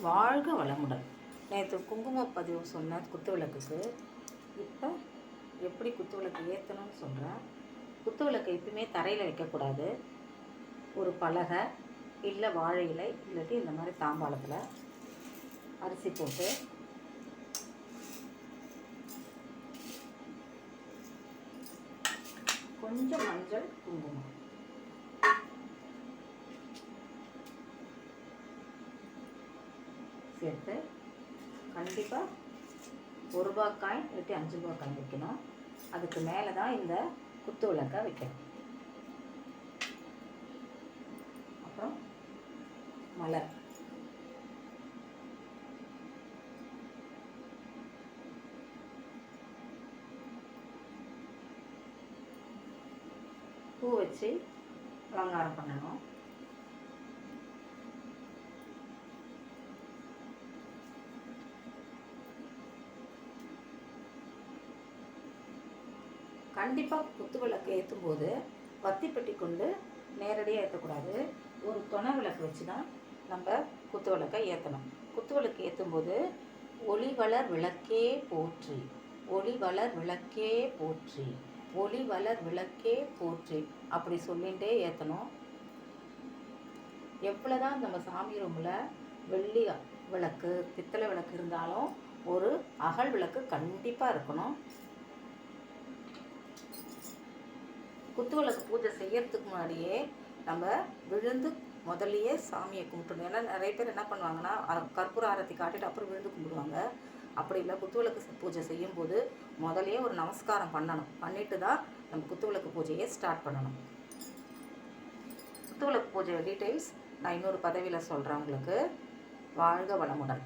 வாழ்க வளமுடன். நேற்று குங்கும பதிவு சொன்ன குத்துவிளக்குக்கு இப்போ எப்படி குத்துவிளக்கு ஏற்றணும்னு சொல்கிறேன். குத்துவிளக்கு எப்பயுமே தரையில் வைக்கக்கூடாது. ஒரு பலகை இல்லை வாழை இலை இல்லாட்டி இந்த மாதிரி தாம்பாளத்தில் அரிசி போட்டு கொஞ்சம் மஞ்சள் குங்குமம் சேர்த்து கண்டிப்பாக 1 ரூபாய் காயின் இல்லாட்டி 5 ரூபாய் காயின் வைக்கணும். அதுக்கு மேலே தான் இந்த குத்து விளக்கை வைக்கணும். அப்புறம் மலர், பூ வச்சு அலங்காரம் பண்ணணும். கண்டிப்பாக குத்து விளக்கு ஏற்றும் போது வத்தி பெட்டி கொண்டு நேரடியாக ஏற்றக்கூடாது. ஒரு துணை விளக்கு வச்சு தான் நம்ம குத்து விளக்கை ஏற்றணும். குத்து விளக்கு ஏற்றும் போது ஒளி வளர் விளக்கே போற்றி, ஒளி வளர் விளக்கே போற்றி, ஒளி வளர் விளக்கே போற்றி அப்படி சொல்லிகிட்டே ஏற்றணும். எவ்வளோதான் நம்ம சாமி ரூமில் வெள்ளி விளக்கு பித்தளை விளக்கு இருந்தாலும் ஒரு அகல் விளக்கு கண்டிப்பாக இருக்கணும். குத்துவிளக்கு பூஜை செய்யறதுக்கு முன்னாடியே நம்ம விழுந்து முதல்லையே சாமியை கும்பிட்டுணும். ஏன்னா நிறைய பேர் என்ன பண்ணுவாங்கன்னா கற்பூர ஆரத்தி காட்டிட்டு அப்புறம் விழுந்து கும்பிடுவாங்க. அப்படி இல்லை, குத்துவிளக்கு பூஜை செய்யும்போது முதலையே ஒரு நமஸ்காரம் பண்ணணும். பண்ணிட்டு தான் நம்ம குத்துவிளக்கு பூஜையை ஸ்டார்ட் பண்ணணும். குத்துவிளக்கு பூஜை டீட்டெயில்ஸ் நான் இன்னொரு பதவியில் சொல்கிறேன் உங்களுக்கு. வாழ்க வளமுடன்.